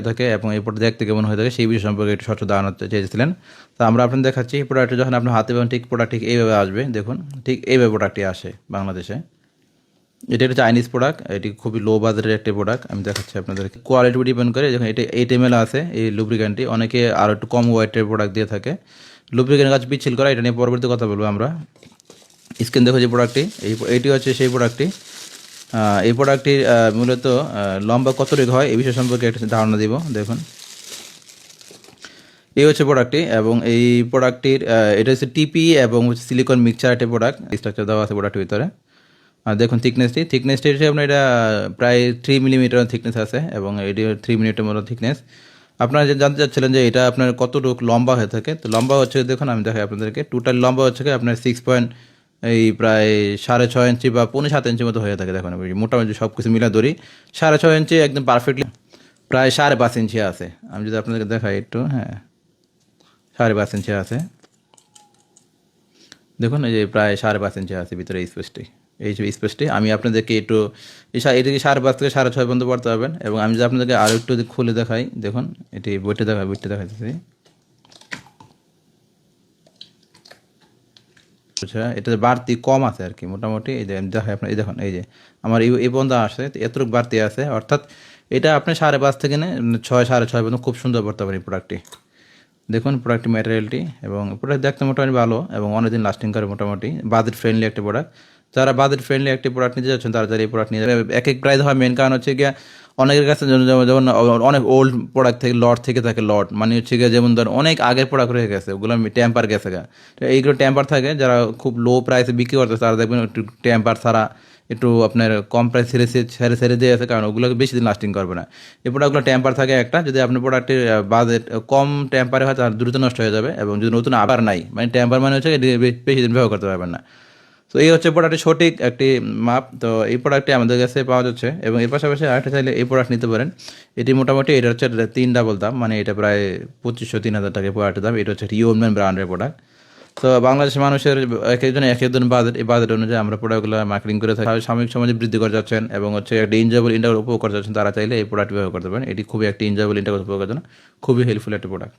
থাকে এবং এই প্রোডাক্ট দেখতে কেমন হয়ে থাকে সেই বিষয় সম্পর্কে একটু স্বচ্ছ ধারণা চেয়েছিলেন। তো আমরা আপনাদের দেখাচ্ছি প্রোডাক্টটা যখন আপনার হাতে পাবেন ঠিক প্রোডাক্ট ঠিক এইভাবে আসবে। দেখুন ঠিক এইভাবে প্রোডাক্টটি আসে বাংলাদেশে। এটা একটা চাইনিজ প্রোডাক্ট, এটি খুবই লো বাজারের একটি প্রোডাক্ট। আমি দেখাচ্ছি আপনাদেরকে। কোয়ালিটি ডিপেন্ড করে, যখন এটা 8 ml আছে এই লুব্রিক্যান্টটি, অনেকে আরও একটু কম ওয়েটের প্রোডাক্ট দিয়ে থাকে। লুব্রিক্যান্ট কাজ পিচ্ছিল করা, এটা নিয়ে পরবর্তী কথা বলবো আমরা। স্ক্রিন দেখো যে প্রোডাক্টটি, এইটি হচ্ছে সেই প্রোডাক্টটি। এই প্রোডাক্টটির মূলত লম্বা কতটুকু হয় এই বিষয় সম্পর্কে একটা ধারণা দিব। দেখুন এই হচ্ছে প্রোডাক্টটি, এবং এই প্রোডাক্টটির এটা হচ্ছে টিপি এবং হচ্ছে সিলিকন মিক্সচার একটা প্রোডাক্ট। স্ট্রাকচার দেওয়া আছে প্রোডাক্টের ভিতরে। আর দেখুন থিকনেসটি হচ্ছে আপনার এটা প্রায় 3 মিলিমিটার থিকনেস আছে, এবং এটি 3 মিলিমিটার মতো থিকনেস। আপনারা যে জানতে চাচ্ছিলেন যে এটা আপনার কতটুকু লম্বা হয়ে থাকে, তো লম্বা হচ্ছে দেখুন আমি দেখাই আপনাদেরকে। টোটাল লম্বা হচ্ছে আপনার 6 এই প্রায় 6.5 ইঞ্চি বা 6.25 ইঞ্চির মতো হয়ে থাকে। দেখুন মোটামুটি সব কিছু মিলা ধরি 6.5 ইঞ্চি একদম পারফেক্টলি, প্রায় 5.5 ইঞ্চি আছে। আমি যদি আপনাদেরকে দেখাই একটু, হ্যাঁ 5.5 ইঞ্চি আছে। দেখুন এই যে প্রায় 5.5 ইঞ্চি আছে ভিতরে স্পেসটি। এই যে স্পেসটি আমি আপনাদেরকে একটু এটিকে 5.5 থেকে 6.5 পর্যন্ত পড়তে পারবেন। এবং আমি যদি আপনাদেরকে আরও একটু খুলে দেখাই, দেখুন এটি বইটা দেখাইতেছি। আচ্ছা, এটাতে বাড়তি কম আছে আর কি মোটামুটি। এই যে দেখাই আপনার, এই দেখুন এই যে আমার এই পর্যন্ত আসে এতটুকু বাড়তি আছে, অর্থাৎ এটা আপনি 5.5 থেকে 6 6.5 পর্যন্ত খুব সুন্দর পড়তে পারেন এই প্রোডাক্টটি। দেখুন প্রোডাক্টের ম্যাটেরিয়ালটি, এবং প্রোডাক্ট দেখতে মোটামুটি ভালো এবং অনেকদিন লাস্টিং করে মোটামুটি। বাজেট ফ্রেন্ডলি একটা প্রোডাক্ট। যারা বাজেট ফ্রেন্ডলি একটি প্রোডাক্ট নিতে যাচ্ছেন তারা এই প্রোডাক্ট নিয়ে যাবে। এক প্রাইস হয়, মেন কারণ হচ্ছে গিয়ে অনেকের কাছে যেমন অনেক ওল্ড প্রোডাক্ট থেকে লট থেকে থাকে, লট মানে হচ্ছে গিয়ে যেমন ধর অনেক আগের প্রোডাক্ট রয়ে গেছে, ওগুলো টেম্পার গেছে গা। তো এইগুলো টেম্পার থাকে, যারা খুব লো প্রাইসে বিক্রি করতে তারা দেখবেন একটু টেম্পার ছাড়া একটু আপনার কম প্রাইস ছেড়ে দিয়ে আছে, কারণ ওগুলো বেশি দিন লাস্টিং করবে না। এই প্রোডাক্টগুলো টেম্পার থাকে একটা, যদি আপনার প্রোডাক্টের বাজেট কম টেম্পারে হয় তাহলে দ্রুত নষ্ট হয়ে যাবে, এবং যদি নতুন আবার নাই মানে টেম্পার মানে হচ্ছে বেশি দিন ব্যবহার করতে পারবেন না। তো এই হচ্ছে প্রোডাক্টের সঠিক একটি মাপ। তো এই প্রোডাক্টটি আমাদের কাছে পাওয়া যাচ্ছে, এবং এর পাশাপাশি আরেকটা চাইলে এই প্রোডাক্ট নিতে পারেন। এটি মোটামুটি এটা হচ্ছে 3 ডাবল দাম, মানে এটা প্রায় 2500-3000 টাকা প্রোডাক্টের দাম। এটা হচ্ছে রিওনম্যান ব্র্যান্ডের প্রোডাক্ট। তো বাংলাদেশের মানুষের এক একজন বাজেট, এই বাজেট অনুযায়ী আমরা প্রোডাক্টগুলো মার্কেটিং করে থাকি। সাময়িক সমাজে বৃদ্ধি করে যাচ্ছেন এবং হচ্ছে একটা এনজয়েবল ইন্টারভিউ উপভোগ করতে যাচ্ছেন, তারা চাইলে এই প্রোডাক্ট ব্যবহার করতে পারেন। এটি খুবই একটি এনজয়েবল ইন্টারভিউ উপভোগ করার জন্য খুবই হেল্পফুল একটা প্রোডাক্ট।